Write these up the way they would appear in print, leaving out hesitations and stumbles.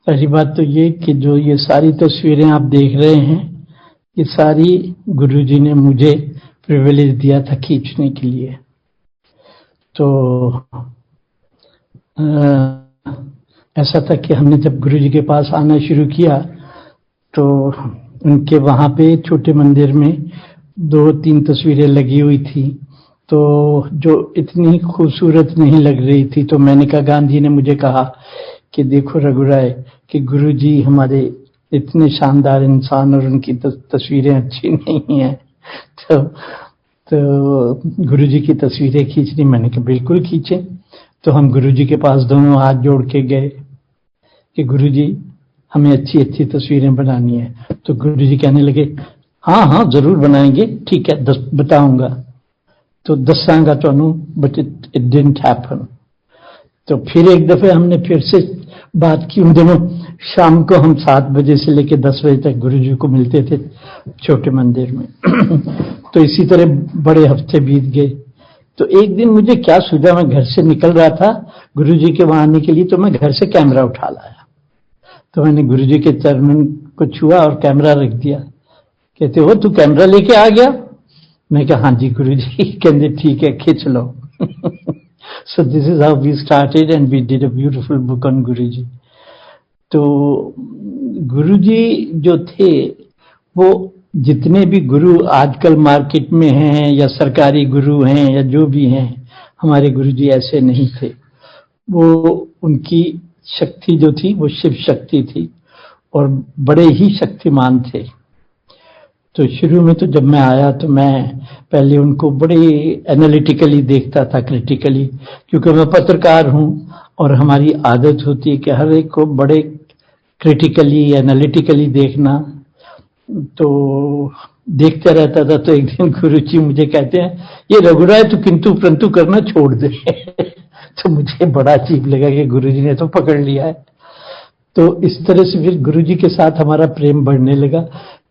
पहली बात तो ये कि जो ये सारी तस्वीरें आप देख रहे हैं, ये सारी गुरुजी ने मुझे प्रिविलेज दिया था खींचने के लिए। तो ऐसा था कि हमने जब गुरुजी के पास आना शुरू किया तो उनके वहाँ पे छोटे मंदिर में 2-3 तस्वीरें लगी हुई थी, तो जो इतनी खूबसूरत नहीं लग रही थी। तो मैंने कहा, गांधी ने मुझे कहा कि देखो रघुराय कि गुरुजी हमारे इतने शानदार इंसान और उनकी तस्वीरें अच्छी नहीं हैं, तो गुरुजी की तस्वीरें खींचनी। मैंने कहा बिल्कुल खींचे। तो हम गुरुजी के पास दोनों हाथ जोड़ के गए कि गुरुजी हमें अच्छी अच्छी तस्वीरें बनानी है। तो गुरुजी कहने लगे, हाँ हाँ जरूर बनाएंगे, ठीक है, बताऊंगा। तो दसांगा तो बट इट डिडंट हैपन। तो फिर एक दफे हमने फिर से बात की। उन दिनों शाम को हम 7 बजे से लेकर 10 बजे तक गुरुजी को मिलते थे छोटे मंदिर में। तो इसी तरह बड़े हफ्ते बीत गए। तो एक दिन मुझे क्या सूझा, मैं घर से निकल रहा था गुरुजी के वहां आने के लिए, तो मैं घर से कैमरा उठा लाया। तो मैंने गुरुजी के चरणों को छुआ और कैमरा रख दिया। कहते हो तू कैमरा लेके आ गया? मैं कहा हाँ जी गुरुजी। कहते ठीक है खींच लो। So this is how we started and we did a beautiful book on Guruji. तो गुरुजी जो थे वो जितने भी गुरु आजकल मार्केट में हैं या सरकारी गुरु हैं या जो भी हैं, हमारे गुरुजी ऐसे नहीं थे। वो उनकी शक्ति जो थी वो शिव शक्ति थी और बड़े ही शक्तिमान थे। तो शुरू में तो जब मैं आया तो मैं पहले उनको बड़े एनालिटिकली देखता था, क्रिटिकली, क्योंकि मैं पत्रकार हूं और हमारी आदत होती है कि हर एक को बड़े क्रिटिकली एनालिटिकली देखना। तो देखते रहता था। तो एक दिन गुरुजी मुझे कहते हैं, ये रघुराय तू किंतु परंतु करना छोड़ दे। तो मुझे बड़ा अजीब लगा कि गुरुजी ने तो पकड़ लिया है। तो इस तरह से फिर गुरुजी के साथ हमारा प्रेम बढ़ने लगा,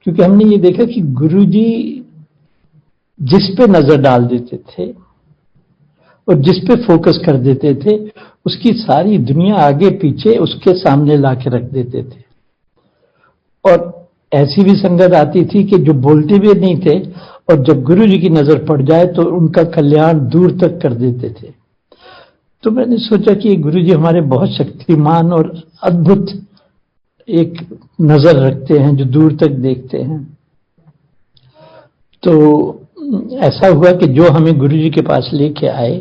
क्योंकि हमने ये देखा कि गुरुजी जिस पे नजर डाल देते थे और जिस पे फोकस कर देते थे, उसकी सारी दुनिया आगे पीछे उसके सामने ला के रख देते थे। और ऐसी भी संगत आती थी कि जो बोलते भी नहीं थे और जब गुरुजी की नजर पड़ जाए तो उनका कल्याण दूर तक कर देते थे। तो मैंने सोचा कि गुरुजी हमारे बहुत शक्तिमान और अद्भुत एक नजर रखते हैं जो दूर तक देखते हैं। तो ऐसा हुआ कि जो हमें गुरुजी के पास लेके आए,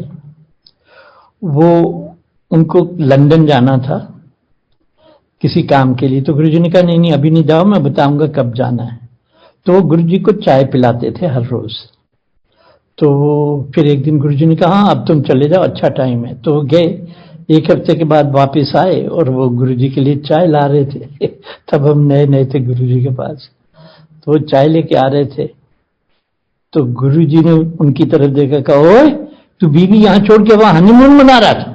वो उनको लंदन जाना था किसी काम के लिए। तो गुरुजी ने कहा नहीं नहीं अभी नहीं जाओ, मैं बताऊंगा कब जाना है। तो वो गुरुजी को चाय पिलाते थे हर रोज। तो फिर एक दिन गुरुजी ने कहा हाँ अब तुम चले जाओ, अच्छा टाइम है। तो गए। 1 हफ्ते के बाद वापस आए और वो गुरुजी के लिए चाय ला रहे थे। तब हम नए नए थे गुरुजी के पास। तो वो चाय लेके आ रहे थे। तो गुरुजी ने उनकी तरफ देखा, कहा ओए तू बीवी यहाँ छोड़ के वहां हनीमून मना रहा था?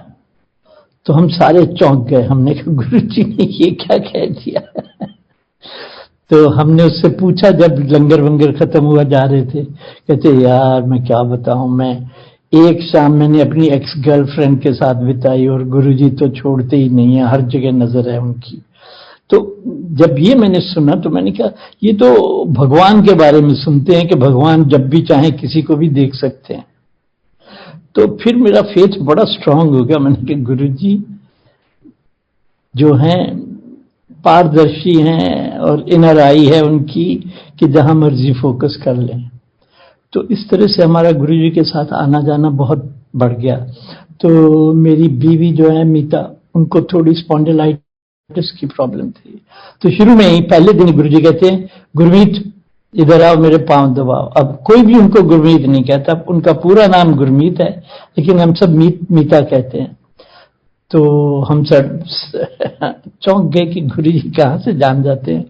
तो हम सारे चौंक गए। हमने कहा गुरुजी ने ये क्या कह दिया? तो हमने उससे पूछा जब लंगर वंगर खत्म हुआ जा रहे थे। कहते यार मैं क्या बताऊं, मैं एक शाम मैंने अपनी एक्स गर्लफ्रेंड के साथ बिताई और गुरुजी तो छोड़ते ही नहीं है, हर जगह नजर है उनकी। तो जब ये मैंने सुना तो मैंने कहा ये तो भगवान के बारे में सुनते हैं कि भगवान जब भी चाहे किसी को भी देख सकते हैं। तो फिर मेरा फेथ बड़ा स्ट्रांग हो गया। मैंने कहा गुरुजी जो हैं पारदर्शी हैं और इनर आई है उनकी कि जहां मर्जी फोकस कर लें। तो इस तरह से हमारा गुरुजी के साथ आना जाना बहुत बढ़ गया। तो मेरी बीवी जो है मीता, उनको थोड़ी स्पॉन्डिलाइटिस की प्रॉब्लम थी। तो शुरू में ही पहले दिन गुरुजी कहते हैं गुरमीत इधर आओ मेरे पांव दबाओ। अब कोई भी उनको गुरमीत नहीं कहता, उनका पूरा नाम गुरमीत है लेकिन हम सब मीता कहते हैं। तो हम सब चौंक गए कि गुरुजी कहाँ से जान जाते हैं।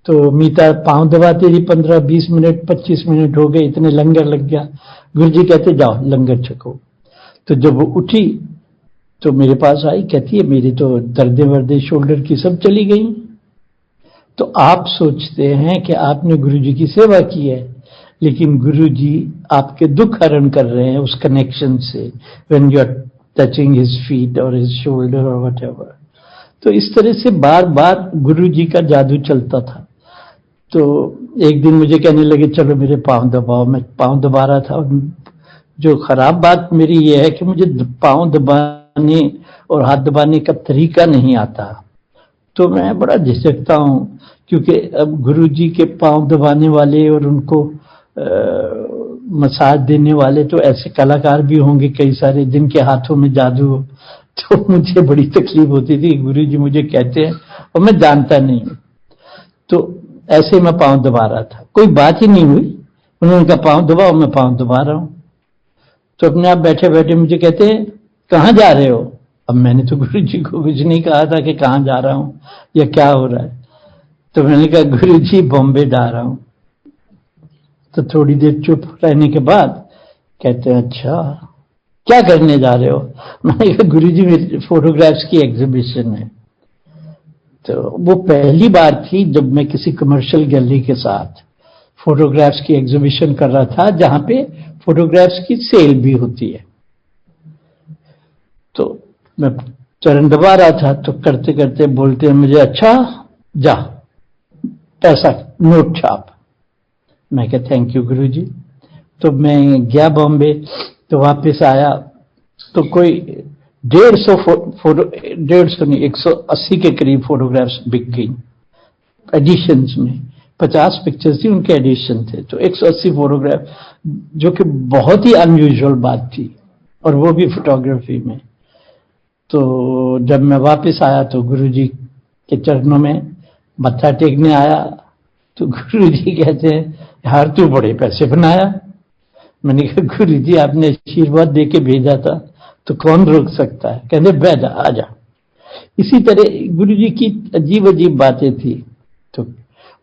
तो मीता पांव दबाती रही 15-20 मिनट, 25 मिनट हो गए, इतने लंगर लग गया। गुरुजी कहते जाओ लंगर छको। तो जब वो उठी तो मेरे पास आई, कहती है मेरी तो दर्दे वर्दे शोल्डर की सब चली गई। तो आप सोचते हैं कि आपने गुरुजी की सेवा की है, लेकिन गुरुजी आपके दुख हरण कर रहे हैं उस कनेक्शन से, when you are touching his feet और हिज शोल्डर और व्हाटएवर। तो इस तरह से बार बार गुरु जी का जादू चलता था। तो एक दिन मुझे कहने लगे चलो मेरे पाँव दबाओ। मैं पाँव दबा रहा था, और जो खराब बात मेरी ये है कि मुझे पाँव दबाने और हाथ दबाने का तरीका नहीं आता, तो मैं बड़ा झिझकता हूँ, क्योंकि अब गुरु जी के पाँव दबाने वाले और उनको मसाज देने वाले तो ऐसे कलाकार भी होंगे कई सारे जिनके हाथों में जादू हो। तो मुझे बड़ी तकलीफ होती थी, गुरु जी मुझे कहते हैं और मैं जानता नहीं हूँ। तो ऐसे मैं पाँव दबा रहा था, कोई बात ही नहीं हुई। उन्होंने कहा पाँव दबाओ, मैं पाँव दबा रहा हूँ। तो अपने आप बैठे बैठे मुझे कहते हैं कहाँ जा रहे हो? अब मैंने तो गुरु जी को कुछ नहीं कहा था कि कहाँ जा रहा हूँ या क्या हो रहा है। तो मैंने कहा गुरु जी बॉम्बे जा रहा हूँ। तो थोड़ी देर चुप रहने के बाद कहते हैं अच्छा क्या करने जा रहे हो? मैंने कहा गुरु जी मेरी फोटोग्राफ्स की एग्जीबिशन है। तो वो पहली बार थी जब मैं किसी कमर्शियल गैलरी के साथ फोटोग्राफ्स की एग्जीबिशन कर रहा था, जहां पे फोटोग्राफ्स की सेल भी होती है। तो मैं चरण दबा रहा था, तो करते करते बोलते हैं मुझे अच्छा जा पैसा नोट छाप। मैं कहा थैंक यू गुरु जी। तो मैं गया बॉम्बे, तो वापस आया तो कोई 150 नहीं 180 के करीब फोटोग्राफ्स बिक गई एडिशंस में। 50 पिक्चर्स थी, उनके एडिशन थे, तो 180 फोटोग्राफ, जो कि बहुत ही अनयूजुअल बात थी, और वो भी फोटोग्राफी में। तो जब मैं वापस आया तो गुरुजी के चरणों में मत्था टेकने आया, तो गुरुजी कहते हैं यार तू बड़े पैसे बनाया। मैंने कहा गुरुजी आपने आशीर्वाद दे के भेजा था, तो कौन रोक सकता है? कहते बैठ आ जा। इसी तरह गुरुजी की अजीब अजीब बातें थी। तो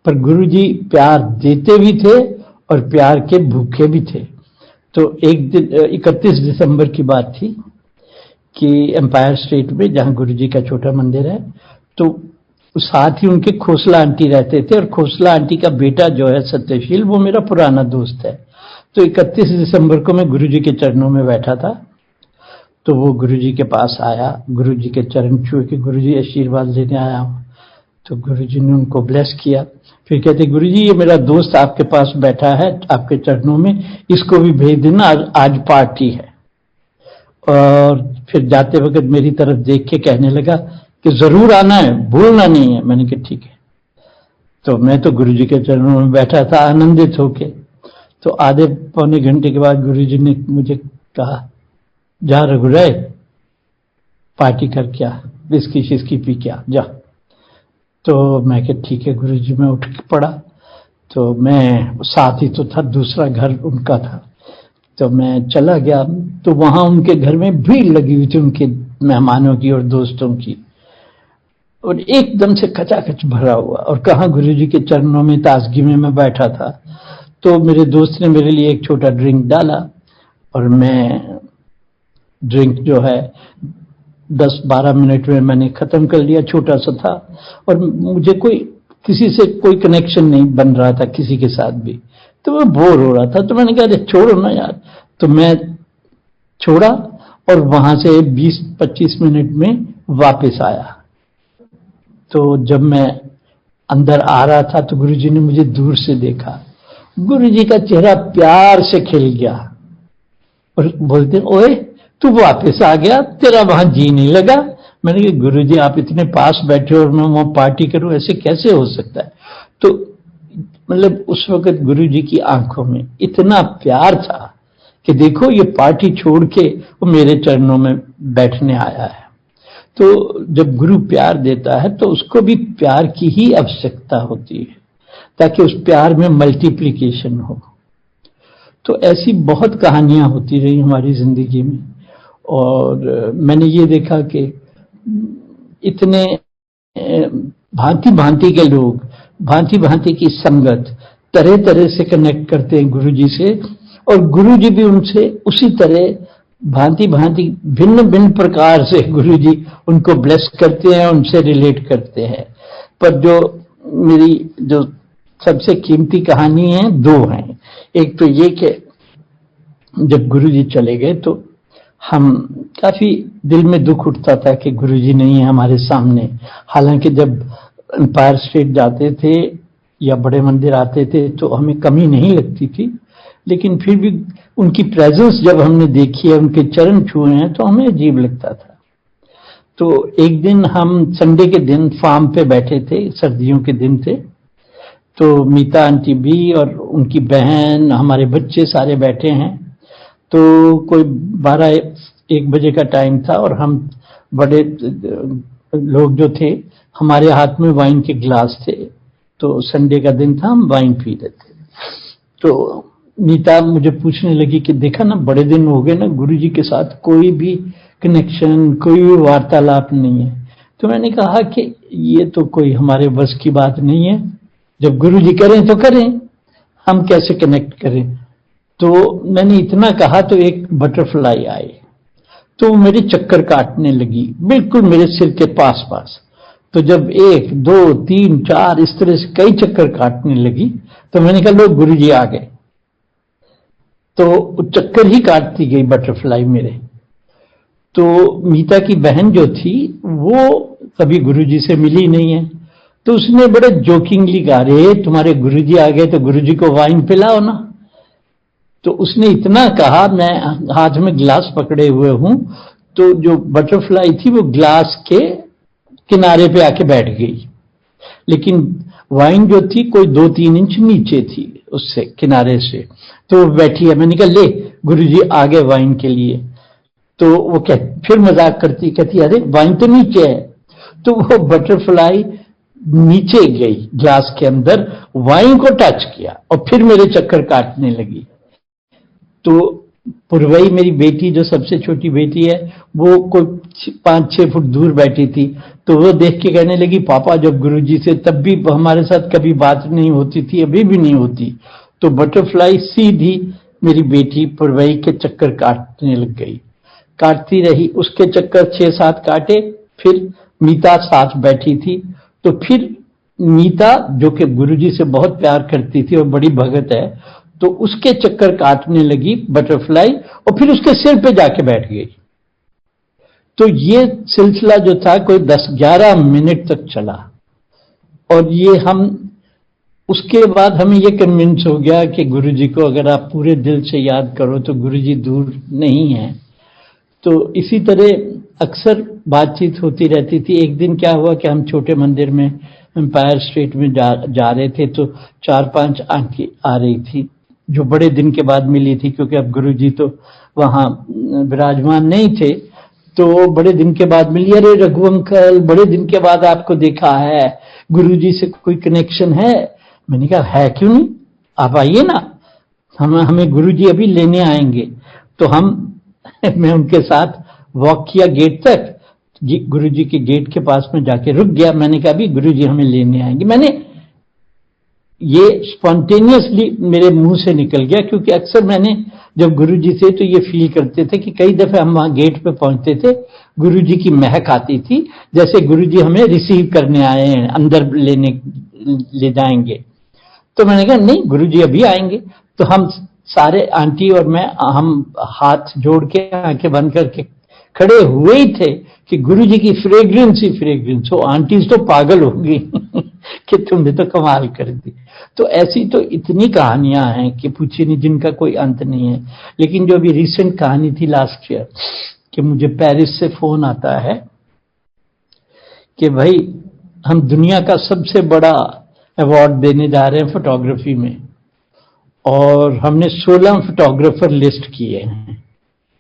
पर गुरुजी प्यार देते भी थे और प्यार के भूखे भी थे। तो एक दिन 31 दिसंबर की बात थी कि एम्पायर स्टेट में, जहां गुरुजी का छोटा मंदिर है, तो साथ ही उनके खोसला आंटी रहते थे, और खोसला आंटी का बेटा जो है सत्यशील, वो मेरा पुराना दोस्त है। तो 31 दिसंबर को मैं गुरुजी के चरणों में बैठा था, तो वो गुरुजी के पास आया, गुरुजी के चरण छुए कि गुरुजी आशीर्वाद लेने आया हूं। तो गुरुजी ने उनको ब्लेस किया। फिर कहते गुरुजी ये मेरा दोस्त आपके पास बैठा है आपके चरणों में, इसको भी भेज देना, आज पार्टी है। और फिर जाते वक्त मेरी तरफ देख के कहने लगा कि जरूर आना है, भूलना नहीं है। मैंने कहा ठीक है। तो मैं तो गुरुजी के चरणों में बैठा था आनंदित होके। तो आधे पौने घंटे के बाद गुरुजी ने मुझे कहा जा रघुराय पार्टी कर, क्या बिस्की शिस्की पी क्या जा। तो मैं कहा ठीक है गुरुजी। मैं उठ के पड़ा, तो मैं साथ ही तो था, दूसरा घर उनका था, तो मैं चला गया। तो वहां उनके घर में भीड़ लगी हुई थी, उनके मेहमानों की और दोस्तों की, और एकदम से खचाखच भरा हुआ। और कहाँ गुरुजी के चरणों में ताजगी में मैं बैठा था। तो मेरे दोस्त ने मेरे लिए एक छोटा ड्रिंक डाला, और मैं ड्रिंक जो है 10-12 मिनट में मैंने खत्म कर लिया, छोटा सा था। और मुझे किसी से कोई कनेक्शन नहीं बन रहा था, किसी के साथ भी, तो मैं बोर हो रहा था। तो मैंने कहा अरे छोड़ो ना यार। तो मैं छोड़ा, और वहां से 20-25 मिनट में वापस आया। तो जब मैं अंदर आ रहा था तो गुरुजी ने मुझे दूर से देखा। गुरुजी का चेहरा प्यार से खिल गया, और बोलते ओए तू वापस आ गया, तेरा वहां जी नहीं लगा। मैंने कहा गुरुजी आप इतने पास बैठे और मैं वहां पार्टी करूं, ऐसे कैसे हो सकता है? तो मतलब उस वक्त गुरुजी की आंखों में इतना प्यार था कि देखो ये पार्टी छोड़ के वो मेरे चरणों में बैठने आया है। तो जब गुरु प्यार देता है तो उसको भी प्यार की ही आवश्यकता होती है, ताकि उस प्यार में मल्टीप्लिकेशन हो। तो ऐसी बहुत कहानियां होती रही हमारी जिंदगी में, और मैंने ये देखा कि इतने भांति भांति के लोग, भांति भांति की संगत तरह तरह से कनेक्ट करते हैं गुरुजी से, और गुरुजी भी उनसे उसी तरह भांति भांति भिन्न भिन्न प्रकार से गुरुजी उनको ब्लेस करते हैं, उनसे रिलेट करते हैं। पर जो मेरी जो सबसे कीमती कहानी है, दो हैं। एक तो ये कि जब गुरुजी चले गए तो हम काफी दिल में दुख उठता था कि गुरुजी नहीं है हमारे सामने। हालांकि जब एम्पायर स्टेट जाते थे या बड़े मंदिर आते थे तो हमें कमी नहीं लगती थी, लेकिन फिर भी उनकी प्रेजेंस जब हमने देखी है, उनके चरण छुए हैं, तो हमें अजीब लगता था। तो एक दिन हम संडे के दिन फार्म पे बैठे थे, सर्दियों के दिन थे, तो मीता आंटी भी और उनकी बहन, हमारे बच्चे सारे बैठे हैं। तो कोई 12-1 बजे का टाइम था और हम बड़े लोग जो थे, हमारे हाथ में वाइन के ग्लास थे। तो संडे का दिन था, हम वाइन पी रहे थे। तो नीता मुझे पूछने लगी कि देखा ना, बड़े दिन हो गए ना, गुरुजी के साथ कोई भी कनेक्शन, कोई भी वार्तालाप नहीं है। तो मैंने कहा कि ये तो कोई हमारे बस की बात नहीं है, जब गुरुजी करें तो करें, हम कैसे कनेक्ट करें। तो मैंने इतना कहा तो एक बटरफ्लाई आई, तो मेरे चक्कर काटने लगी बिल्कुल मेरे सिर के पास पास। तो जब 1, 2, 3, 4 इस तरह से कई चक्कर काटने लगी, तो मैंने कहा लो गुरुजी आ गए। तो चक्कर ही काटती गई बटरफ्लाई मेरे। तो मीता की बहन जो थी वो कभी गुरुजी से मिली नहीं है, तो उसने बड़े जोकिंगली कहा, अरे तुम्हारे गुरुजी आ गए तो गुरुजी को वाइन पिलाओ ना। तो उसने इतना कहा, मैं हाथ में ग्लास पकड़े हुए हूं, तो जो बटरफ्लाई थी वो ग्लास के किनारे पे आके बैठ गई, लेकिन वाइन जो थी कोई 2-3 इंच नीचे थी उससे, किनारे से। तो वो बैठी है। मैंने कहा ले गुरुजी आ गए वाइन के लिए। तो वो फिर मजाक करती, कहती अरे वाइन तो नीचे है। तो वो बटरफ्लाई नीचे गई ग्लास के अंदर, वाइन को टच किया और फिर मेरे चक्कर काटने लगी। तो पुरवई मेरी बेटी, जो सबसे छोटी बेटी है, वो कोई 5-6 फुट दूर बैठी थी। तो वो देख के कहने लगी, पापा जब गुरुजी से तब भी हमारे साथ कभी बात नहीं होती थी, अभी भी नहीं होती। तो बटरफ्लाई सीधी मेरी बेटी पुरवई के चक्कर काटने लग गई, काटती रही। उसके चक्कर 6-7 काटे, फिर मीता साथ बैठी थी। तो फिर मीता, जो कि गुरुजी से बहुत प्यार करती थी और बड़ी भगत है, तो उसके चक्कर काटने लगी बटरफ्लाई और फिर उसके सिर पे जाके बैठ गई। तो ये सिलसिला जो था कोई 10-11 मिनट तक चला। और ये हम, उसके बाद हमें ये कन्विंस हो गया कि गुरुजी को अगर आप पूरे दिल से याद करो तो गुरुजी दूर नहीं है। तो इसी तरह अक्सर बातचीत होती रहती थी। एक दिन क्या हुआ कि हम छोटे मंदिर में एम्पायर स्टेट में जा रहे थे, तो 4-5 आंटी आ रही थी जो बड़े दिन के बाद मिली थी, क्योंकि अब गुरुजी तो वहां विराजमान नहीं थे। तो बड़े दिन के बाद मिली, अरे रघु अंकल बड़े दिन के बाद आपको देखा है, गुरुजी से कोई कनेक्शन है? मैंने कहा है, क्यों नहीं, आप आइए ना, हमें गुरुजी अभी लेने आएंगे। तो मैं उनके साथ वॉक किया गेट तक, गुरुजी के गेट के पास में जाके रुक गया। मैंने कहा अभी गुरुजी हमें लेने आएंगे। मैंने ये स्पॉन्टेनियसली मेरे मुंह से निकल गया, क्योंकि अक्सर मैंने जब गुरुजी थे तो ये फील करते थे कि कई दफे हम वहां गेट पे पहुंचते थे, गुरुजी की महक आती थी, जैसे गुरुजी हमें रिसीव करने आए हैं, अंदर ले जाएंगे। तो मैंने कहा नहीं, गुरुजी अभी आएंगे। तो हम सारे आंटी और मैं, हम हाथ जोड़ के आंखें बंद करके खड़े हुए ही थे कि गुरुजी की फ्रेग्रेंस ही फ्रेग्रेंस हो। आंटीज तो पागल हो गई कि तुमने तो कमाल कर दी। तो ऐसी तो इतनी कहानियां हैं कि पूछिए नहीं, जिनका कोई अंत नहीं है। लेकिन जो अभी रिसेंट कहानी थी लास्ट ईयर, कि मुझे पेरिस से फोन आता है कि भाई हम दुनिया का सबसे बड़ा अवार्ड देने जा रहे हैं फोटोग्राफी में, और हमने 16 फोटोग्राफर लिस्ट किए हैं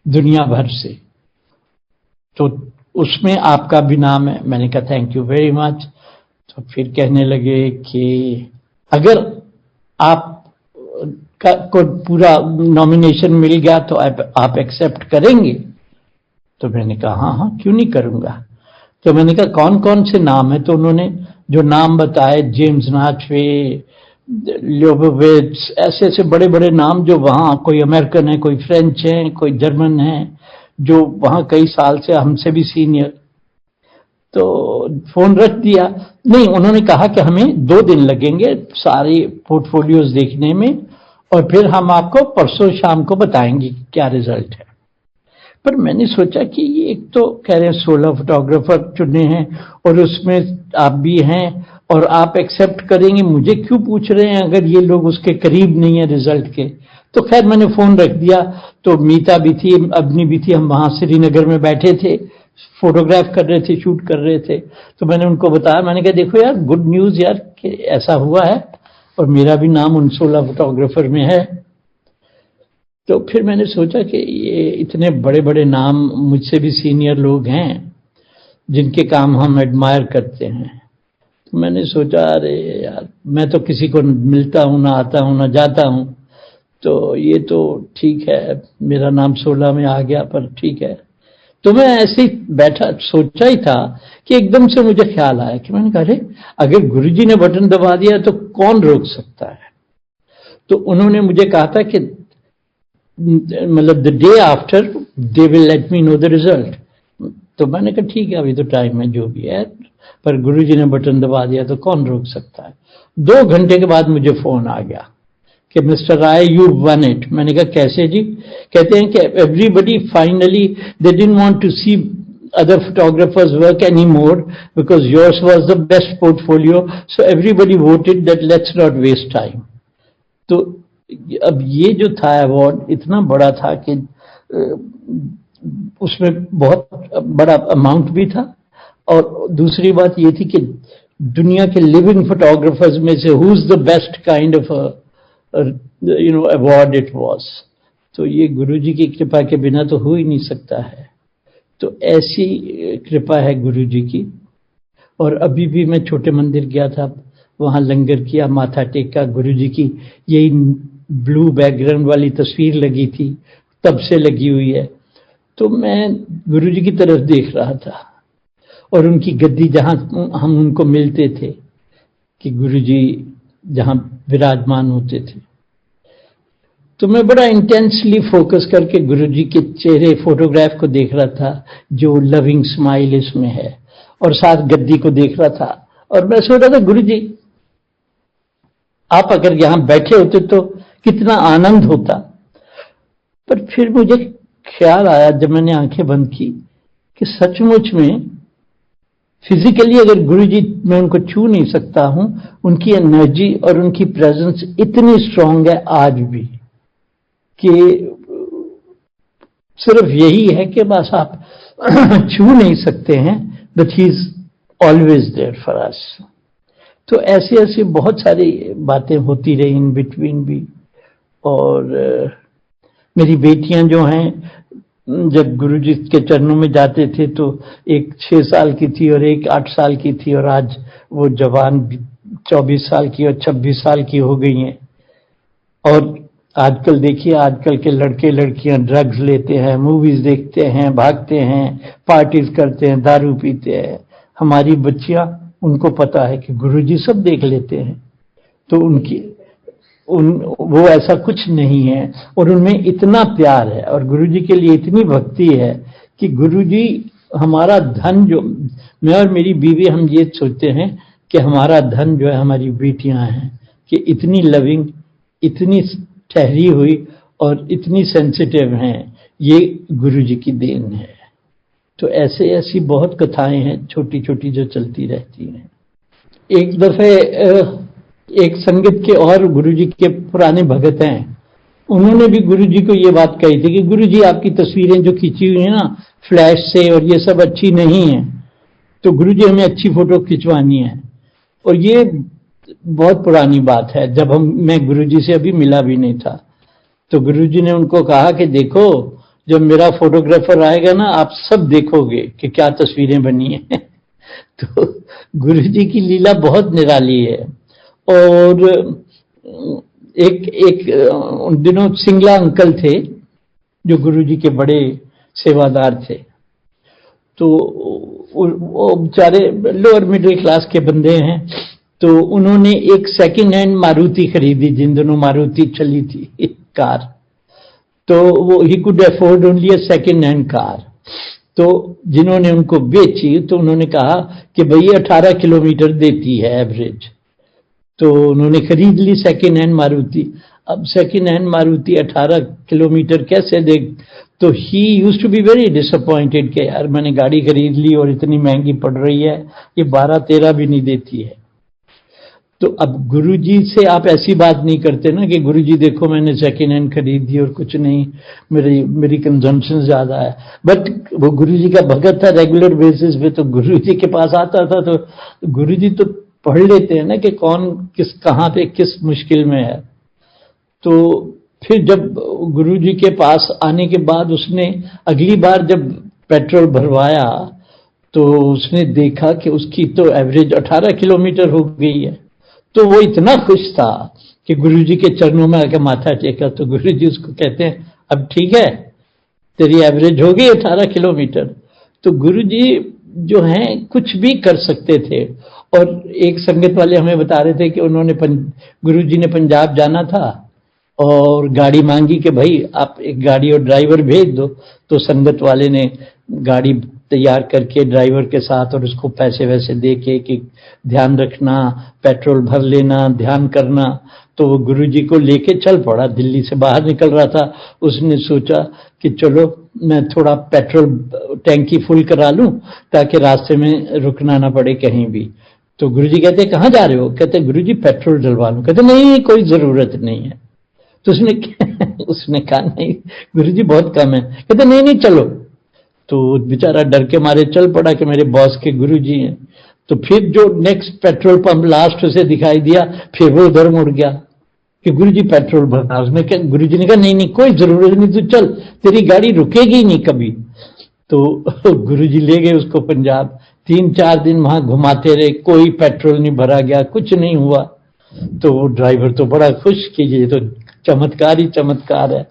दुनिया भर से, तो उसमें आपका भी नाम है। मैंने कहा थैंक यू वेरी मच। तो फिर कहने लगे कि अगर आप को पूरा नॉमिनेशन मिल गया तो आप एक्सेप्ट करेंगे? तो मैंने कहा हाँ हाँ, क्यों नहीं करूंगा। तो मैंने कहा कौन कौन से नाम है? तो उन्होंने जो नाम बताए, जेम्स नाचवे, लियोबोविट्स, ऐसे ऐसे बड़े बड़े नाम, जो वहां कोई अमेरिकन है, कोई फ्रेंच है, कोई जर्मन है, जो वहां कई साल से हमसे भी सीनियर। तो फोन रख दिया। नहीं, उन्होंने कहा कि हमें 2 दिन लगेंगे सारे पोर्टफोलियोज देखने में, और फिर हम आपको परसों शाम को बताएंगे क्या रिजल्ट है। पर मैंने सोचा कि ये एक तो कह रहे हैं 16 फोटोग्राफर चुने हैं और उसमें आप भी हैं और आप एक्सेप्ट करेंगे, मुझे क्यों पूछ रहे हैं अगर ये लोग उसके करीब नहीं है रिजल्ट के। तो खैर मैंने फोन रख दिया। तो मीता भी थी, अवनी भी थी, हम वहां श्रीनगर में बैठे थे, फोटोग्राफ कर रहे थे, शूट कर रहे थे। तो मैंने उनको बताया, मैंने कहा देखो यार गुड न्यूज यार कि ऐसा हुआ है और मेरा भी नाम उन 16 फोटोग्राफर में है। तो फिर मैंने सोचा कि ये इतने बड़े बड़े नाम, मुझसे भी सीनियर लोग हैं जिनके काम हम एडमायर करते हैं। तो मैंने सोचा अरे यार मैं तो किसी को मिलता हूं ना, आता हूं ना जाता हूं, तो ये तो ठीक है मेरा नाम 16 में आ गया, पर ठीक है। तो मैं ऐसे ही बैठा सोचा ही था कि एकदम से मुझे ख्याल आया कि मैंने कहा अरे अगर गुरुजी ने बटन दबा दिया तो कौन रोक सकता है। तो उन्होंने मुझे कहा था कि मतलब the day after they will let me know the result. तो मैंने कहा ठीक है अभी तो टाइम है जो भी है, पर गुरुजी ने बटन दबा दिया तो कौन रोक सकता है। 2 घंटे के बाद मुझे फोन आ गया कि mister Rai you won it. मैंने कहा कैसे जी? कहते हैं कि everybody finally they didn't want to see other photographers work anymore because yours was the best portfolio, so everybody voted that let's not waste time. तो अब ये जो था अवार्ड इतना बड़ा था कि उसमें बहुत बड़ा अमाउंट भी था, और दूसरी बात ये थी कि दुनिया के लिविंग फोटोग्राफर्स में से who is the best kind of award it was. तो ये गुरुजी की कृपा के बिना तो हो ही नहीं सकता है। तो ऐसी कृपा है गुरुजी की। और अभी भी मैं छोटे मंदिर गया था, वहां लंगर किया, माथा टेका, गुरुजी की यही ब्लू बैकग्राउंड वाली तस्वीर लगी थी, तब से लगी हुई है। तो मैं गुरुजी की तरफ देख रहा था और उनकी गद्दी जहां हम उनको मिलते थे कि गुरुजी जहां विराजमान होते थे, तो मैं बड़ा इंटेंसली फोकस करके गुरुजी के चेहरे फोटोग्राफ को देख रहा था जो लविंग स्माइल इसमें है, और साथ गद्दी को देख रहा था। और मैं सोच रहा था गुरुजी आप अगर यहां बैठे होते तो कितना आनंद होता। पर फिर मुझे ख्याल आया जब मैंने आंखें बंद की कि सचमुच में फिजिकली अगर गुरुजी मैं उनको छू नहीं सकता हूं, उनकी एनर्जी और उनकी प्रेजेंस इतनी स्ट्रांग है आज भी कि सिर्फ यही है कि बस आप छू नहीं सकते हैं, but he is always there for us. तो ऐसे ऐसे बहुत सारी बातें होती रही इन बिटवीन भी। और मेरी बेटियां जो हैं जब गुरुजी के चरणों में जाते थे तो एक 6 साल की थी और एक 8 साल की थी, और आज वो जवान 24 साल की और 26 साल की हो गई हैं। और आजकल देखिए, आजकल के लड़के लड़कियां ड्रग्स लेते हैं, मूवीज देखते हैं, भागते हैं, पार्टीज करते हैं, दारू पीते हैं। हमारी बच्चियां, उनको पता है कि गुरुजी सब देख लेते हैं, तो वो ऐसा कुछ नहीं है, और उनमें इतना प्यार है और गुरुजी के लिए इतनी भक्ति है कि गुरुजी हमारा धन, जो मैं और मेरी बीवी हम ये सोचते हैं कि हमारा धन जो है हमारी बेटियां हैं, कि इतनी लविंग, इतनी ठहरी हुई और इतनी सेंसिटिव हैं, ये गुरुजी की देन है। तो ऐसे ऐसी बहुत कथाएं हैं छोटी छोटी जो चलती रहती हैं। एक दफे एक संगत के और गुरुजी के पुराने भगत हैं, उन्होंने भी गुरुजी को ये बात कही थी कि गुरुजी आपकी तस्वीरें जो खींची हुई है ना फ्लैश से और ये सब अच्छी नहीं है, तो गुरुजी हमें अच्छी फोटो खिंचवानी है। और ये बहुत पुरानी बात है, जब मैं गुरुजी से अभी मिला भी नहीं था। तो गुरुजी ने उनको कहा कि देखो, जब मेरा फोटोग्राफर आएगा ना, आप सब देखोगे कि क्या तस्वीरें बनी हैं। तो गुरुजी की लीला बहुत निराली है। और एक उन दिनों सिंगला अंकल थे जो गुरुजी के बड़े सेवादार थे। तो वो बेचारे लोअर मिडिल क्लास के बंदे हैं, तो उन्होंने एक सेकंड हैंड मारुति खरीदी, जिन दिनों मारुति चली थी कार। तो वो he could afford only a second hand car. तो जिन्होंने उनको बेची तो उन्होंने कहा कि भाई 18 किलोमीटर देती है एवरेज। तो उन्होंने खरीद ली सेकंड हैंड मारुति। अब सेकेंड हैंड मारुति 18 किलोमीटर कैसे दे। तो he used to be very disappointed कि यार मैंने गाड़ी खरीद ली और इतनी महंगी पड़ रही है, ये 12-13 भी नहीं देती है। तो अब गुरुजी से आप ऐसी बात नहीं करते ना कि गुरुजी देखो मैंने सेकेंड हैंड खरीद दी और कुछ नहीं, मेरी कंजम्पशन ज्यादा है। बट वो गुरुजी का भगत था रेगुलर बेसिस पे, तो गुरुजी के पास आता था तो गुरुजी तो पढ़ लेते हैं ना कि कौन किस कहाँ पे किस मुश्किल में है। तो फिर जब गुरुजी के पास आने के बाद उसने अगली बार जब पेट्रोल भरवाया तो उसने देखा कि उसकी तो एवरेज 18 किलोमीटर हो गई है। तो वो इतना खुश था कि गुरुजी के चरणों में आकर माथा टेका। तो गुरुजी उसको कहते हैं अब ठीक है, तेरी एवरेज हो गई 18 किलोमीटर। तो गुरुजी जो हैं कुछ भी कर सकते थे। और एक संगत वाले हमें बता रहे थे कि उन्होंने गुरुजी ने पंजाब जाना था और गाड़ी मांगी कि भाई आप एक गाड़ी और ड्राइवर भेज दो। तो संगत वाले ने गाड़ी तैयार करके ड्राइवर के साथ और उसको पैसे वैसे दे के कि ध्यान रखना, पेट्रोल भर लेना, ध्यान करना। तो वो गुरुजी को लेके चल पड़ा, दिल्ली से बाहर निकल रहा था। उसने सोचा कि चलो मैं थोड़ा पेट्रोल टैंकी फुल करा लूं ताकि रास्ते में रुकना ना पड़े कहीं भी। तो गुरुजी कहते कहाँ जा रहे हो? कहते गुरुजी पेट्रोल डलवा लूं। कहते नहीं कोई जरूरत नहीं है। तो उसने कहा नहीं गुरुजी बहुत कम है। कहते नहीं नहीं चलो। तो बेचारा डर के मारे चल पड़ा कि मेरे बॉस के गुरुजी हैं। तो फिर जो नेक्स्ट पेट्रोल पंप लास्ट उसे दिखाई दिया फिर वो उधर मुड़ गया कि गुरुजी पेट्रोल भरना। उसने कहा गुरुजी ने कहा नहीं नहीं कोई जरूरत नहीं, तू चल, तेरी गाड़ी रुकेगी नहीं कभी। तो गुरुजी ले गए उसको पंजाब। 3-4 दिन वहां घुमाते रहे, कोई पेट्रोल नहीं भरा गया, कुछ नहीं हुआ। तो वो ड्राइवर तो बड़ा खुश कि ये तो चमत्कार ही चमत्कार है।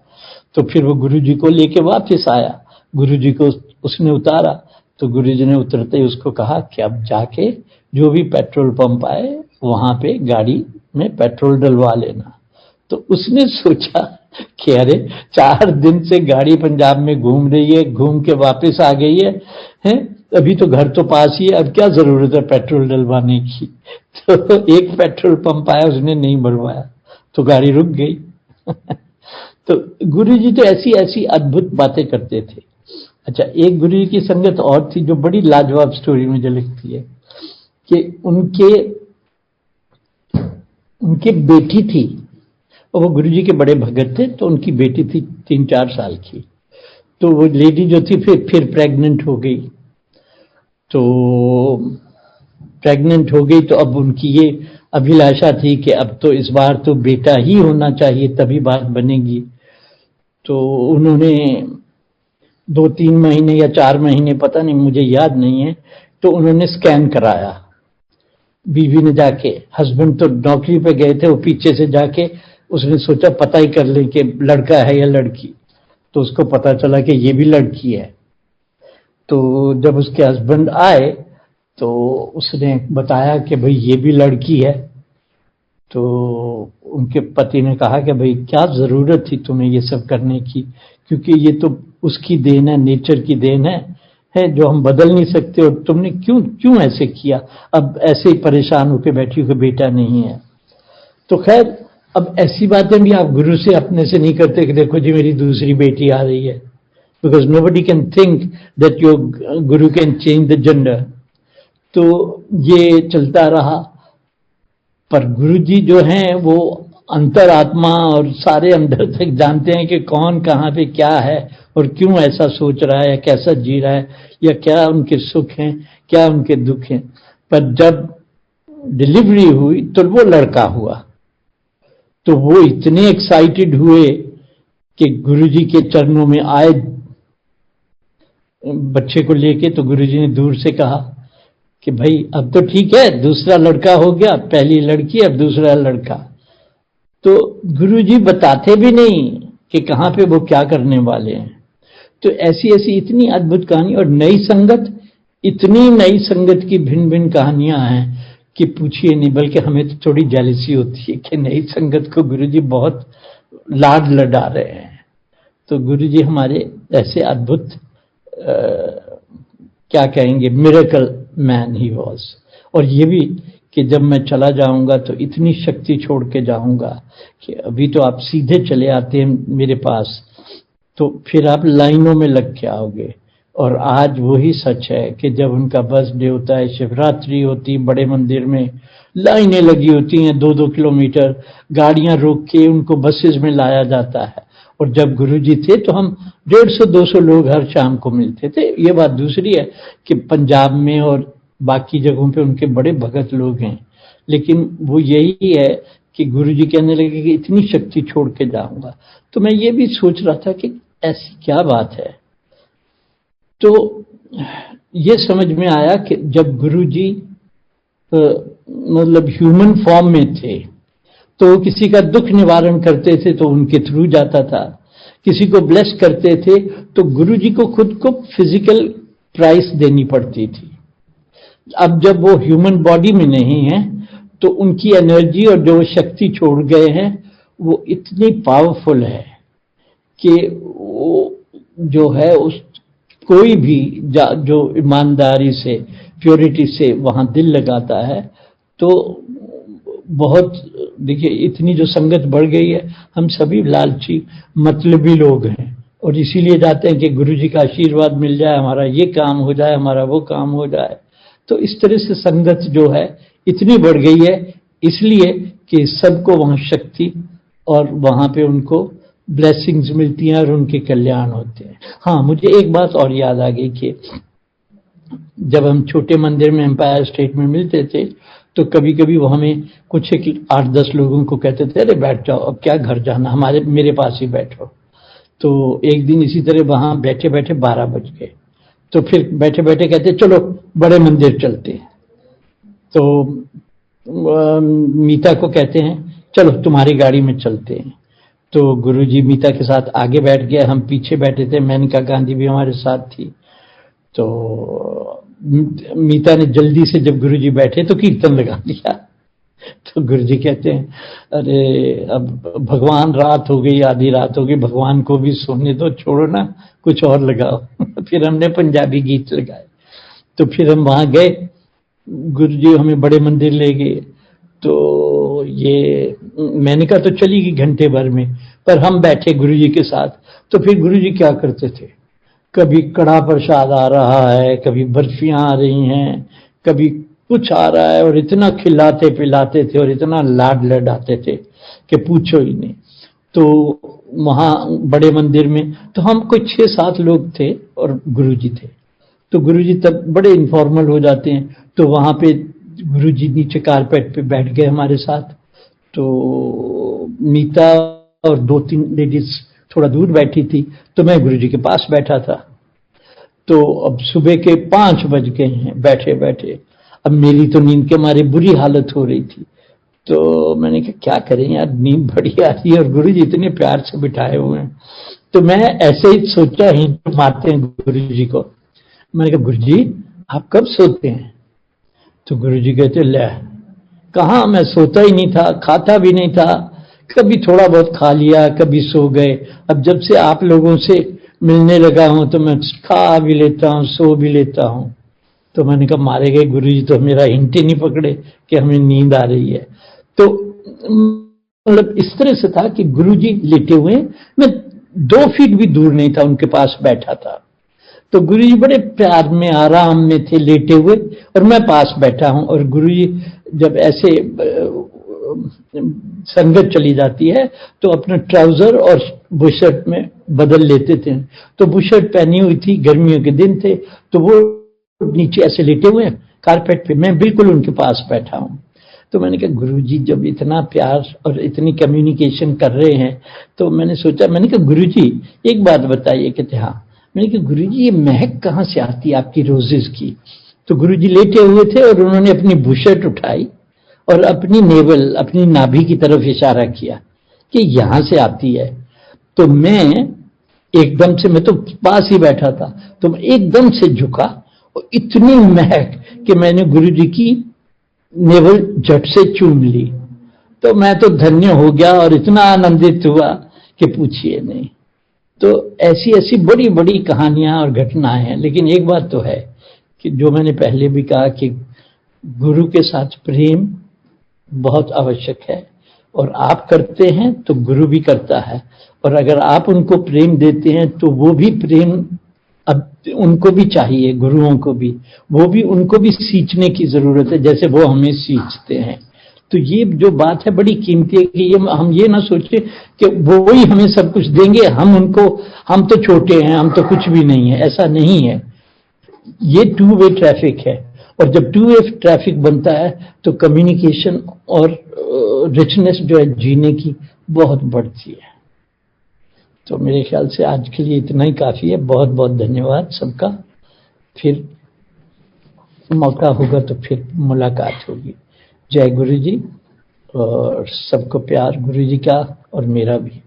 तो फिर वो गुरुजी को लेके वापस आया। गुरुजी को उसने उतारा तो गुरुजी ने उतरते ही उसको कहा कि अब जाके जो भी पेट्रोल पंप आए वहां पे गाड़ी में पेट्रोल डलवा लेना। तो उसने सोचा कि अरे 4 दिन से गाड़ी पंजाब में घूम रही है, घूम के वापस आ गई है, अभी तो घर तो पास ही है, अब क्या जरूरत है पेट्रोल डलवाने की। तो एक पेट्रोल पंप आया, उसने नहीं भरवाया तो गाड़ी रुक गई। तो गुरुजी तो ऐसी ऐसी अद्भुत बातें करते थे। अच्छा, एक गुरुजी की संगत और थी जो बड़ी लाजवाब स्टोरी मुझे लगती है कि उनके बेटी थी और वो गुरुजी के बड़े भगत थे। तो उनकी बेटी थी 3-4 साल की। तो वो लेडी जो थी फिर प्रेग्नेंट हो गई। तो प्रेग्नेंट हो गई तो अब उनकी ये अभिलाषा थी कि अब तो इस बार तो बेटा ही होना चाहिए तभी बात बनेगी। तो उन्होंने 2-3 महीने या 4 महीने, पता नहीं मुझे याद नहीं है, तो उन्होंने स्कैन कराया बीवी ने जाके। हस्बैंड तो नौकरी पे गए थे, वो पीछे से जाके उसने सोचा पता ही कर ले कि लड़का है या लड़की। तो उसको पता चला कि ये भी लड़की है। तो जब उसके हस्बैंड आए तो उसने बताया कि भाई ये भी लड़की है। तो उनके पति ने कहा कि भाई क्या जरूरत थी तुम्हें ये सब करने की, क्योंकि ये तो उसकी देन है, नेचर की देन है जो हम बदल नहीं सकते। और तुमने क्यों ऐसे किया? अब ऐसे ही परेशान होकर बैठी हो कि बेटा नहीं है। तो खैर अब ऐसी बातें भी आप गुरु से अपने से नहीं करते कि देखो जी मेरी दूसरी बेटी आ रही है, because nobody can think that your Guru can change the gender. तो ये चलता रहा। पर गुरुजी जो हैं वो अंतरात्मा और सारे अंदर तक जानते हैं कि कौन कहाँ पे क्या है और क्यों ऐसा सोच रहा है, कैसा जी रहा है, या क्या उनके सुख हैं, क्या उनके दुख हैं। पर जब डिलीवरी हुई तो वो लड़का हुआ तो वो इतने एक्साइटेड हुए कि गुरुजी के चरणों में आए बच्चे को लेके। तो गुरुजी ने दूर से कहा कि भाई अब तो ठीक है, दूसरा लड़का हो गया, पहली लड़की अब दूसरा लड़का। तो गुरुजी बताते भी नहीं कि कहाँ पे वो क्या करने वाले हैं। तो ऐसी ऐसी इतनी अद्भुत कहानी। और नई संगत, इतनी नई संगत की भिन्न भिन्न कहानियां हैं कि पूछिए नहीं। बल्कि हमें तो थोड़ी जेलसी होती है कि नई संगत को गुरुजी बहुत लाड लड़ा रहे हैं। तो गुरुजी हमारे ऐसे अद्भुत क्या कहेंगे, मिरेकल मैन ही वॉज। और ये भी कि जब मैं चला जाऊंगा तो इतनी शक्ति छोड़ के जाऊंगा कि अभी तो आप सीधे चले आते हैं मेरे पास, तो फिर आप लाइनों में लग के आओगे। और आज वही सच है कि जब उनका बर्थडे होता है, शिवरात्रि होती, बड़े मंदिर में लाइनें लगी होती हैं 2-2 किलोमीटर, गाड़ियां रोक के उनको बसेस में लाया जाता है। और जब गुरुजी थे तो हम 150-200 लोग हर शाम को मिलते थे। ये बात दूसरी है कि पंजाब में और बाकी जगहों पे उनके बड़े भगत लोग हैं, लेकिन वो यही है कि गुरुजी कहने लगे कि इतनी शक्ति छोड़ के जाऊंगा। तो मैं ये भी सोच रहा था कि ऐसी क्या बात है। तो ये समझ में आया कि जब गुरुजी मतलब ह्यूमन फॉर्म में थे तो किसी का दुख निवारण करते थे तो उनके थ्रू जाता था, किसी को ब्लेस करते थे तो गुरुजी को खुद को फिजिकल प्राइस देनी पड़ती थी। अब जब वो ह्यूमन बॉडी में नहीं है तो उनकी एनर्जी और जो शक्ति छोड़ गए हैं वो इतनी पावरफुल है कि वो जो है उस कोई भी जो ईमानदारी से, प्योरिटी से वहां दिल लगाता है तो बहुत, देखिए इतनी जो संगत बढ़ गई है, हम सभी लालची मतलबी लोग हैं और इसीलिए जाते हैं कि गुरुजी का आशीर्वाद मिल जाए, हमारा ये काम हो जाए, हमारा वो काम हो जाए। तो इस तरह से संगत जो है इतनी बढ़ गई है इसलिए कि सबको वहां शक्ति और वहां पे उनको ब्लेसिंग्स मिलती हैं और उनके कल्याण होते हैं। हाँ, मुझे एक बात और याद आ गई कि जब हम छोटे मंदिर में एम्पायर स्टेट में मिलते थे तो कभी कभी वो हमें कुछ 8-10 लोगों को कहते थे, अरे बैठ जाओ, अब क्या घर जाना, मेरे पास ही बैठो। तो एक दिन इसी तरह वहां बैठे बैठे 12 बज गए, तो फिर बैठे बैठे कहते चलो बड़े मंदिर चलते हैं। तो मीता को कहते हैं चलो तुम्हारी गाड़ी में चलते हैं। तो गुरुजी मीता के साथ आगे बैठ गए, हम पीछे बैठे थे, मेनका गांधी भी हमारे साथ थी। तो मीता ने जल्दी से जब गुरुजी बैठे तो कीर्तन लगा दिया। तो गुरुजी कहते हैं अरे अब भगवान, रात हो गई, आधी रात हो गई, भगवान को भी सोने दो, छोड़ो ना, कुछ और लगाओ। फिर हमने पंजाबी गीत लगाए। तो फिर हम वहां गए, गुरुजी हमें बड़े मंदिर ले गए। तो ये मैंने कहा तो चली गई घंटे भर में, पर हम बैठे गुरुजी के साथ। तो फिर गुरुजी क्या करते थे, कभी कड़ा प्रसाद आ रहा है, कभी बर्फियां आ रही हैं, कभी कुछ आ रहा है, और इतना खिलाते पिलाते थे और इतना लाड लडाते थे कि पूछो ही नहीं। तो वहां बड़े मंदिर में तो हम कोई 6-7 लोग थे और गुरुजी थे। तो गुरुजी तब बड़े इनफॉर्मल हो जाते हैं, तो वहां पे गुरुजी नीचे कारपेट पे बैठ गए हमारे साथ। तो मीता और 2-3 लेडीज थोड़ा दूर बैठी थी, तो मैं गुरुजी के पास बैठा था। तो अब सुबह के 5 बज गए हैं बैठे बैठे। अब मेरी तो नींद के मारे बुरी हालत हो रही थी। तो मैंने कहा क्या करें यार, नींद बड़ी आ रही है और गुरुजी इतने प्यार से बिठाए हुए हैं। तो मैं ऐसे ही सोचा, ही मारते हैं गुरुजी को। मैंने कहा गुरुजी आप कब सोते हैं? तो गुरुजी कहते ले कहाँ, मैं सोता ही नहीं था, खाता भी नहीं था, कभी थोड़ा बहुत खा लिया, कभी सो गए। अब जब से आप लोगों से मिलने लगा हूं तो मैं खा भी लेता हूं, सो भी लेता हूं। तो मैंने कहा मारे गए गुरुजी तो मेरा हिंट ही नहीं पकड़े कि हमें नींद आ रही है। तो मतलब इस तरह से था कि गुरुजी लेटे हुए, मैं 2 फीट भी दूर नहीं था, उनके पास बैठा था। तो गुरुजी बड़े प्यार में आराम में थे लेटे हुए और मैं पास बैठा हूं। और गुरुजी जब ऐसे संगत चली जाती है तो अपना ट्राउजर और बुशर्ट में बदल लेते थे। तो बुशर्ट पहनी हुई थी, गर्मियों के दिन थे, तो वो नीचे ऐसे लेटे हुए हैं कारपेट पे, मैं बिल्कुल उनके पास बैठा हूं। तो मैंने कहा गुरुजी जब इतना प्यार और इतनी कम्युनिकेशन कर रहे हैं, तो मैंने सोचा, मैंने कहा गुरुजी एक बात बताइए। कहते हाँ। मैंने कहा गुरुजी ये महक कहाँ से आती है आपकी रोजेस की? तो गुरुजी लेटे हुए थे और उन्होंने अपनी बुशर्ट उठाई और अपनी नेवल, अपनी नाभि की तरफ इशारा किया कि यहां से आती है। तो मैं एकदम से, मैं तो पास ही बैठा था, तो मैं एकदम से झुका और इतनी महक कि मैंने गुरुजी की नेवल झट से चूम ली। तो मैं तो धन्य हो गया और इतना आनंदित हुआ कि पूछिए नहीं। तो ऐसी ऐसी बड़ी बड़ी कहानियां और घटनाएं हैं। लेकिन एक बात तो है कि जो मैंने पहले भी कहा कि गुरु के साथ प्रेम बहुत आवश्यक है, और आप करते हैं तो गुरु भी करता है, और अगर आप उनको प्रेम देते हैं तो वो भी प्रेम अब उनको भी चाहिए, गुरुओं को भी, वो भी उनको भी सींचने की जरूरत है जैसे वो हमें सींचते हैं। तो ये जो बात है बड़ी कीमती है कि ये हम ये ना सोचे कि वो ही हमें सब कुछ देंगे, हम उनको, हम तो छोटे हैं, हम तो कुछ भी नहीं है, ऐसा नहीं है। ये टू वे ट्रैफिक है, और जब टू वे ट्रैफिक बनता है तो कम्युनिकेशन और रिचनेस जो है जीने की बहुत बढ़ती है। तो मेरे ख्याल से आज के लिए इतना ही काफी है। बहुत बहुत धन्यवाद सबका। फिर मौका होगा तो फिर मुलाकात होगी। जय गुरु जी, और सबको प्यार गुरु जी का और मेरा भी।